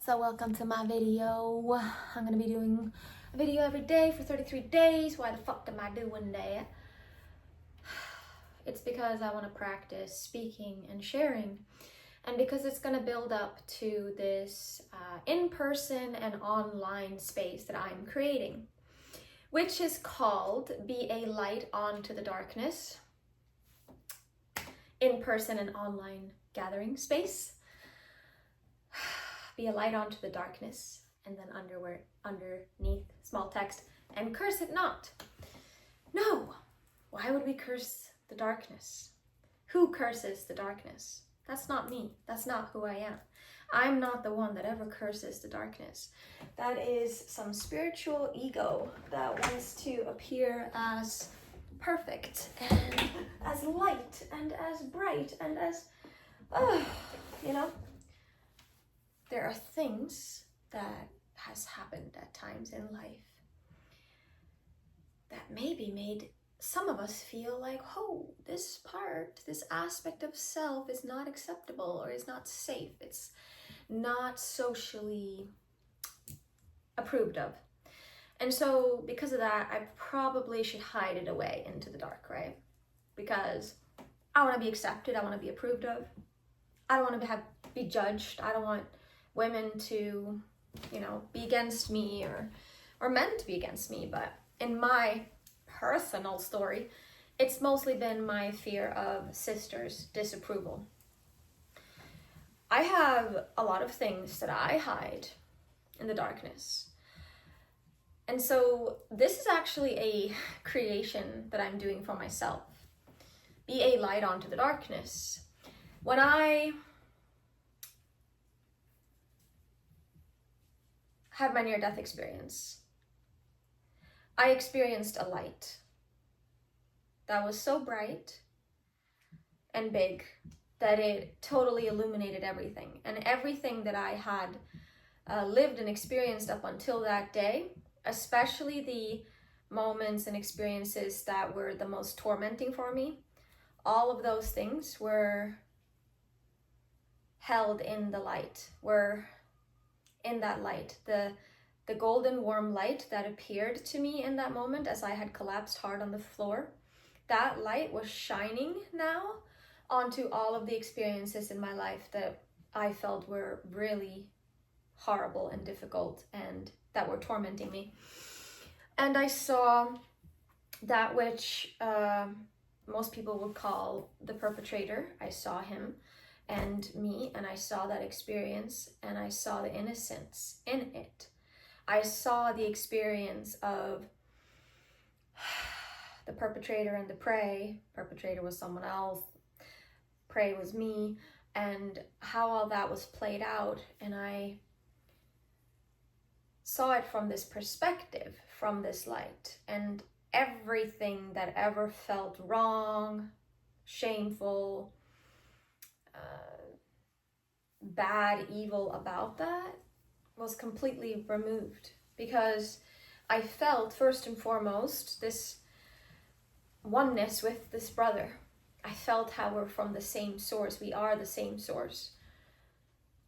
So welcome to my video. I'm gonna be doing a video every day for 33 days. Why the fuck am I doing that? It's because I want to practice speaking and sharing, and because it's gonna build up to this in-person and online space that I'm creating, which is called Be a Light Onto the Darkness, in-person and online gathering space. Be a light onto the darkness, and then underneath small text, and curse it not. No, why would we curse the darkness? Who curses the darkness? That's not me. That's not who I am. I'm not the one that ever curses the darkness. That is some spiritual ego that wants to appear as perfect and as light and as bright and as, you know. There are things that has happened at times in life that maybe made some of us feel like, oh, this aspect of self is not acceptable or is not safe. It's not socially approved of. And so because of that, I probably should hide it away into the dark, right? Because I want to be accepted. I want to be approved of. I don't want to be judged. I don't want women to, be against me or men to be against me. But in my personal story, it's mostly been my fear of sisters' disapproval. I have a lot of things that I hide in the darkness. And so this is actually a creation that I'm doing for myself. Be a light onto the darkness. When I had my near-death experience, I experienced a light that was so bright and big that it totally illuminated everything. And everything that I had lived and experienced up until that day, especially the moments and experiences that were the most tormenting for me, all of those things were held in the light, were in that light, the golden warm light that appeared to me in that moment as I had collapsed hard on the floor. That light was shining now onto all of the experiences in my life that I felt were really horrible and difficult and that were tormenting me. And I saw that which most people would call the perpetrator. I saw him and me, and I saw that experience, and I saw the innocence in it. I saw the experience of the perpetrator and the prey. Perpetrator was someone else, prey was me, and how all that was played out. And I saw it from this perspective, from this light, and everything that ever felt wrong, shameful, bad, evil about that was completely removed, because I felt first and foremost this oneness with this brother. I felt how we're from the same source. We are the same source.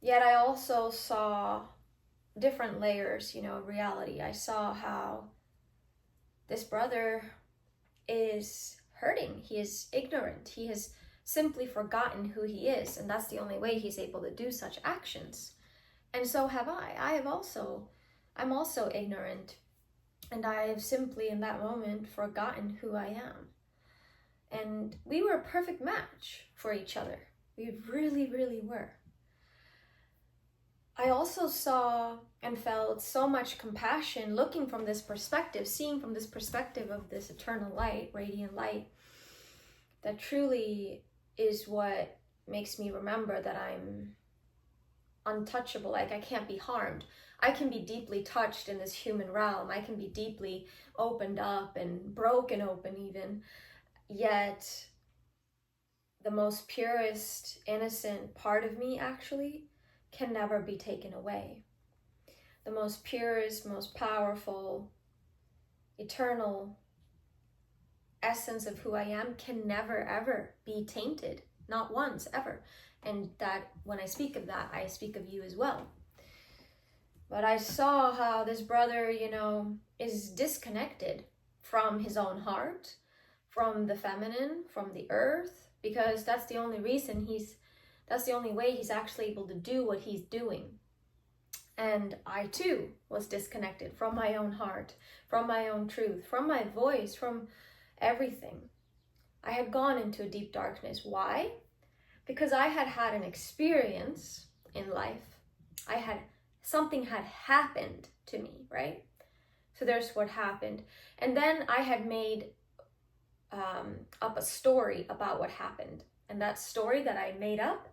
Yet I also saw different layers, of reality. I saw how this brother is hurting. He is ignorant. He has simply forgotten who he is, and that's the only way he's able to do such actions. And so have I. I'm also ignorant, and I have simply in that moment forgotten who I am. And we were a perfect match for each other. We really, really were. I also saw and felt so much compassion looking from this perspective, seeing from this perspective of this eternal light, radiant light, that truly is what makes me remember that I'm untouchable. Like, I can't be harmed. I can be deeply touched in this human realm. I can be deeply opened up and broken open even. Yet the most purest, innocent part of me actually can never be taken away. The most purest, most powerful, eternal essence of who I am can never ever be tainted, not once ever. And that when I speak of that, I speak of you as well. But I saw how this brother, is disconnected from his own heart, from the feminine, from the earth, because that's the only way he's actually able to do what he's doing. And I too was disconnected from my own heart, from my own truth, from my voice, from everything. I had gone into a deep darkness. Why? Because I had had an experience in life. Something had happened to me, right? So there's what happened. And then I had made up a story about what happened. And that story that I made up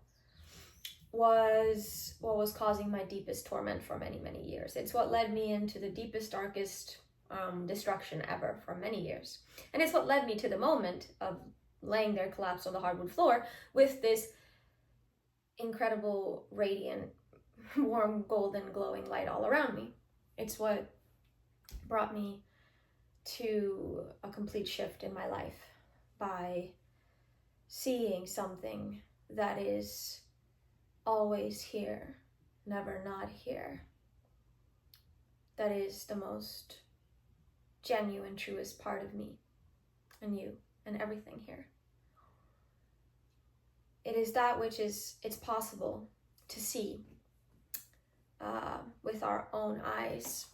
was what was causing my deepest torment for many, many years. It's what led me into the deepest, darkest destruction ever for many years. And it's what led me to the moment of laying there collapsed on the hardwood floor with this incredible, radiant, warm, golden, glowing light all around me. It's what brought me to a complete shift in my life by seeing something that is always here, never not here. That is the most genuine, truest part of me and you and everything here. It is that which it's possible to see with our own eyes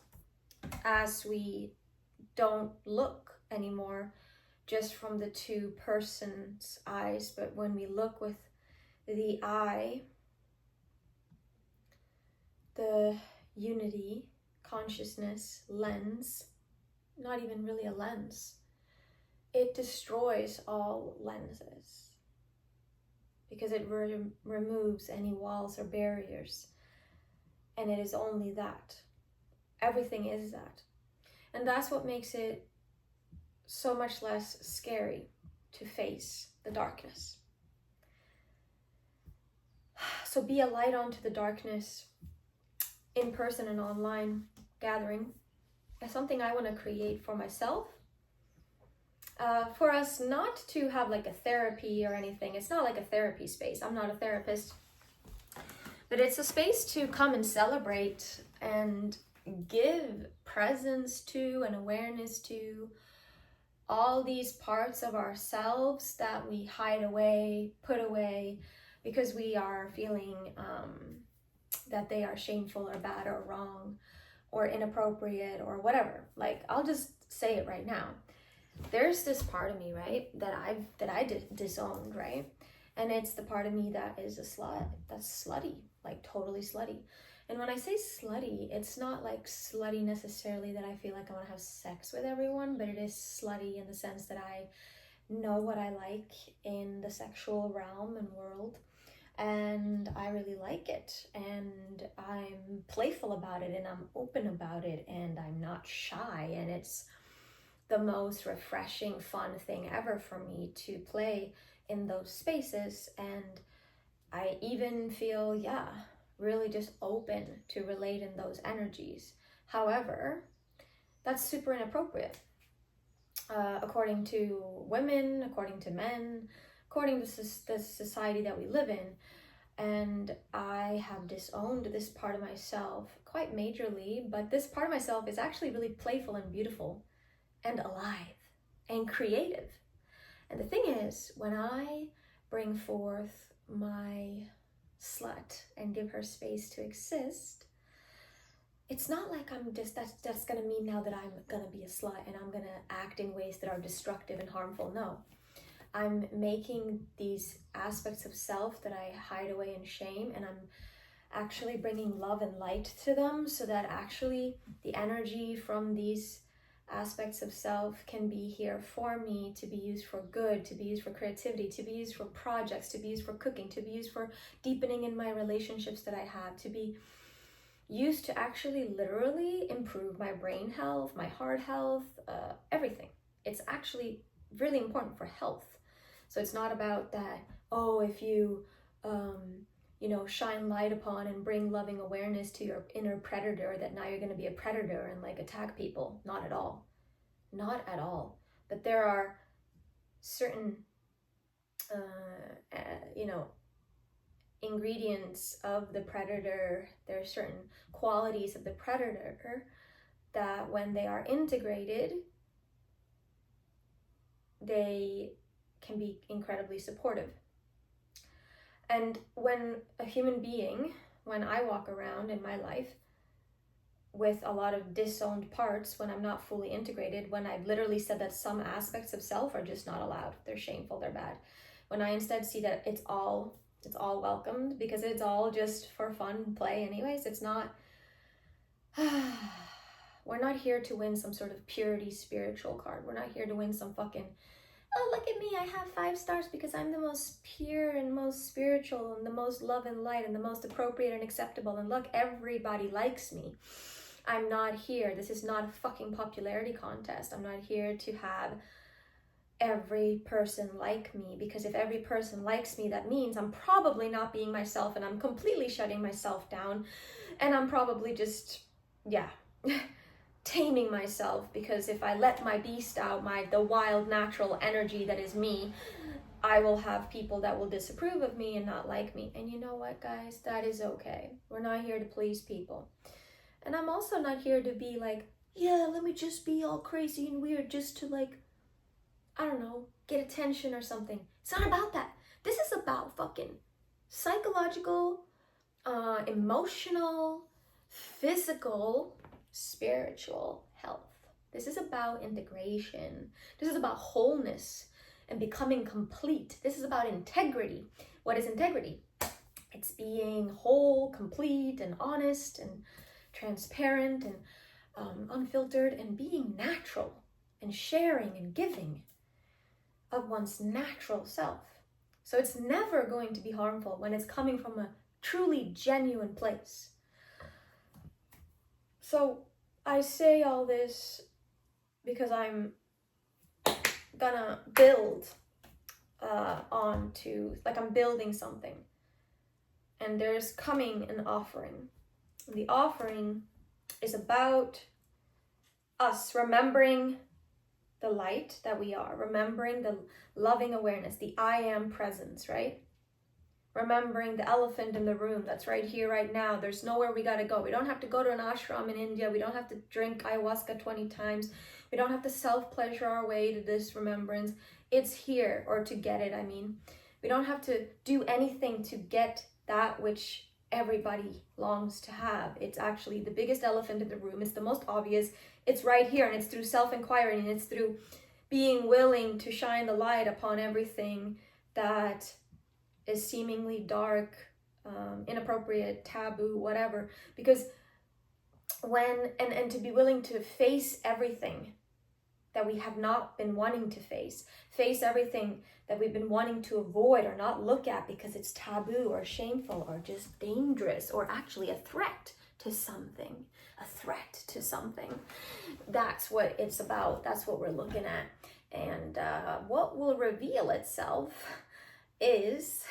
as we don't look anymore just from the two persons' eyes, but when we look with the eye, the unity, consciousness, lens, not even really a lens, it destroys all lenses because it removes any walls or barriers. And it is only that. Everything is that. And that's what makes it so much less scary to face the darkness. So be a light onto the darkness in person and online gathering is something I want to create for myself. For us not to have like a therapy or anything. It's not like a therapy space. I'm not a therapist. But it's a space to come and celebrate and give presence to and awareness to all these parts of ourselves that we hide away, put away, because we are feeling that they are shameful or bad or wrong or inappropriate or whatever. Like, I'll just say it right now. There's this part of me, right, that I disowned, right? And it's the part of me that is a slut, that's slutty, like totally slutty. And when I say slutty, it's not like slutty necessarily that I feel like I want to have sex with everyone, but it is slutty in the sense that I know what I like in the sexual realm and world, and I really like it, and I'm playful about it, and I'm open about it, and I'm not shy, and it's the most refreshing, fun thing ever for me to play in those spaces. And I even feel, really just open to relate in those energies. However, that's super inappropriate, according to women, according to men, according to the society that we live in. And I have disowned this part of myself quite majorly, but this part of myself is actually really playful and beautiful and alive and creative. And the thing is, when I bring forth my slut and give her space to exist, it's not like I'm just, that's gonna mean now that I'm gonna be a slut and I'm gonna act in ways that are destructive and harmful. No, I'm making these aspects of self that I hide away in shame, and I'm actually bringing love and light to them, so that actually the energy from these aspects of self can be here for me, to be used for good, to be used for creativity, to be used for projects, to be used for cooking, to be used for deepening in my relationships that I have, to be used to actually literally improve my brain health, my heart health, everything. It's actually really important for health. So it's not about that, if you shine light upon and bring loving awareness to your inner predator, that now you're going to be a predator and like attack people. Not at all. Not at all. But there are certain, ingredients of the predator, there are certain qualities of the predator that when they are integrated, they can be incredibly supportive. And when a human being, when I walk around in my life with a lot of disowned parts, when I'm not fully integrated, when I've literally said that some aspects of self are just not allowed, they're shameful, they're bad, when I instead see that it's all welcomed, because it's all just for fun and play anyways, it's not we're not here to win some sort of purity spiritual card. We're not here to win some fucking, oh, look at me, I have 5 stars because I'm the most pure and most spiritual and the most love and light and the most appropriate and acceptable, and look, everybody likes me. I'm not here. This is not a fucking popularity contest. I'm not here to have every person like me, because if every person likes me, that means I'm probably not being myself and I'm completely shutting myself down, and I'm probably just, taming myself, because if I let my beast out, the wild natural energy that is me, I will have people that will disapprove of me and not like me. And you know what, guys? That is okay. We're not here to please people. And I'm also not here to be like, yeah, let me just be all crazy and weird just to, like, I don't know, get attention or something. It's not about that. This is about fucking psychological, emotional, physical, spiritual health. This is about integration. This is about wholeness and becoming complete. This is about integrity. What is integrity? It's being whole, complete, and honest, and transparent, and unfiltered, and being natural, and sharing and giving of one's natural self. So it's never going to be harmful when it's coming from a truly genuine place. So I say all this because I'm gonna build I'm building something. And there's coming an offering. And the offering is about us remembering the light that we are, remembering the loving awareness, the I am presence, right? Remembering the elephant in the room that's right here, right now. There's nowhere we gotta go. We don't have to go to an ashram in India. We don't have to drink ayahuasca 20 times. We don't have to self-pleasure our way to this remembrance. It's here, or to get it, I mean. We don't have to do anything to get that which everybody longs to have. It's actually the biggest elephant in the room. It's the most obvious. It's right here, and it's through self-inquiry, and it's through being willing to shine the light upon everything that is seemingly dark, inappropriate, taboo, whatever. Because and to be willing to face everything that we have not been wanting to face everything that we've been wanting to avoid or not look at because it's taboo or shameful or just dangerous or actually a threat to something. That's what it's about. That's what we're looking at. And what will reveal itself is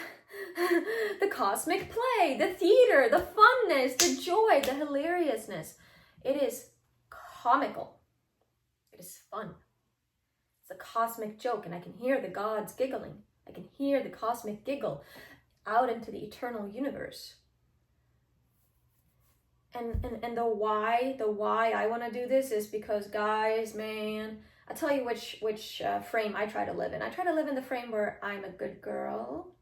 the cosmic play, the theater, the funness, the joy, the hilariousness. It is comical. It is fun. It's a cosmic joke, and I can hear the gods giggling. I can hear the cosmic giggle out into the eternal universe. And the why I want to do this is because, guys, man, I'll tell you which frame I try to live in. I try to live in the frame where I'm a good girl.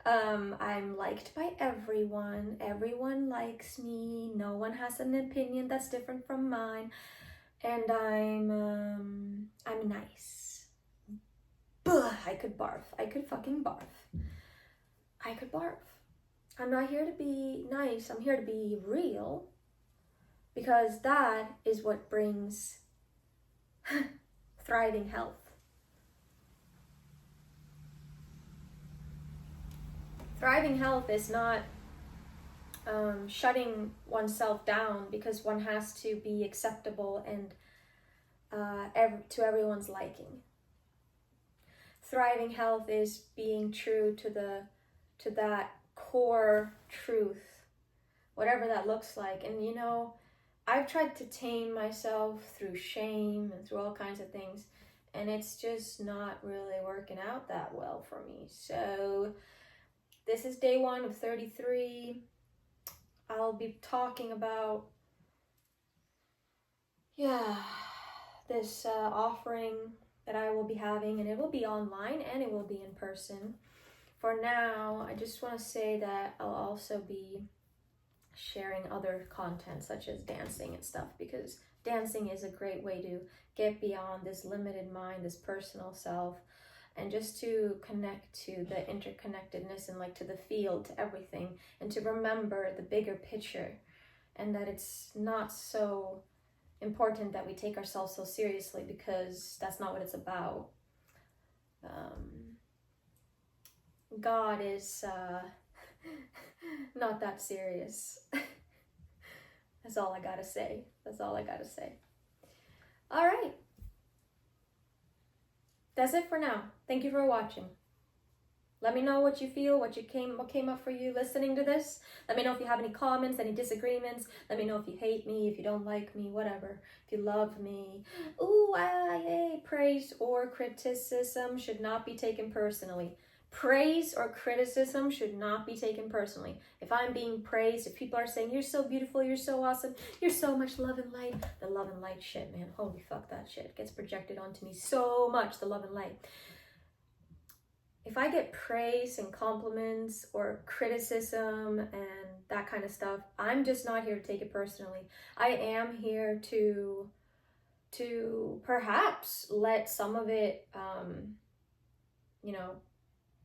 I'm liked by everyone. Everyone likes me. No one has an opinion that's different from mine. And I'm nice. Buh, I could barf. I could fucking barf. I could barf. I'm not here to be nice. I'm here to be real. Because that is what brings thriving health. Thriving health is not shutting oneself down because one has to be acceptable and to everyone's liking. Thriving health is being true to that core truth, whatever that looks like. And you know, I've tried to tame myself through shame and through all kinds of things, and it's just not really working out that well for me. So This is day 1 of 33. I'll be talking about, this offering that I will be having, and it will be online and it will be in person. For now, I just want to say that I'll also be sharing other content such as dancing and stuff, because dancing is a great way to get beyond this limited mind, this personal self, and just to connect to the interconnectedness and like to the field, to everything, and to remember the bigger picture, and that it's not so important that we take ourselves so seriously, because that's not what it's about. God is not that serious. That's all I gotta say. That's all I gotta say. All right. That's it for now. Thank you for watching. Let me know what you feel, what came up for you listening to this. Let me know if you have any comments, any disagreements. Let me know if you hate me, if you don't like me, whatever. If you love me. Ooh, yay. Praise or criticism should not be taken personally. Praise or criticism should not be taken personally. If I'm being praised, if people are saying, you're so beautiful, you're so awesome, you're so much love and light, the love and light shit, man, holy fuck, that shit gets projected onto me so much, the love and light. If I get praise and compliments or criticism and that kind of stuff, I'm just not here to take it personally. I am here to perhaps let some of it,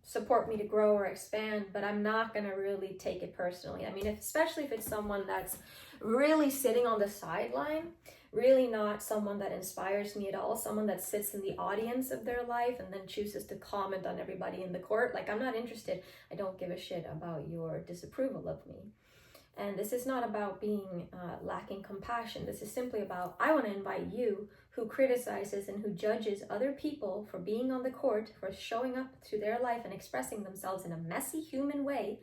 support me to grow or expand, but I'm not going to really take it personally. I mean, especially if it's someone that's really sitting on the sideline, really not someone that inspires me at all, someone that sits in the audience of their life and then chooses to comment on everybody in the court. Like, I'm not interested. I don't give a shit about your disapproval of me. And this is not about being lacking compassion. This is simply about, I want to invite you who criticizes and who judges other people for being on the court, for showing up to their life and expressing themselves in a messy human way.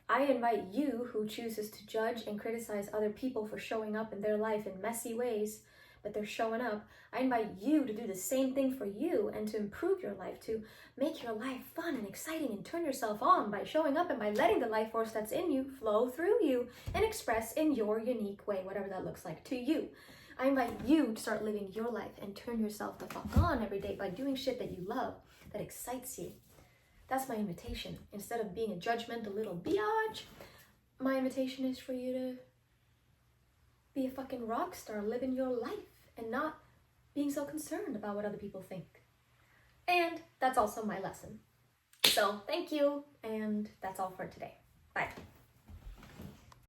I invite you who chooses to judge and criticize other people for showing up in their life in messy ways, but they're showing up. I invite you to do the same thing for you and to improve your life, to make your life fun and exciting and turn yourself on by showing up and by letting the life force that's in you flow through you and express in your unique way, whatever that looks like to you. I invite you to start living your life and turn yourself the fuck on every day by doing shit that you love, that excites you. That's my invitation. Instead of being a judgmental little biatch, my invitation is for you to be a fucking rock star, living your life and not being so concerned about what other people think. And that's also my lesson. So thank you, and that's all for today. Bye.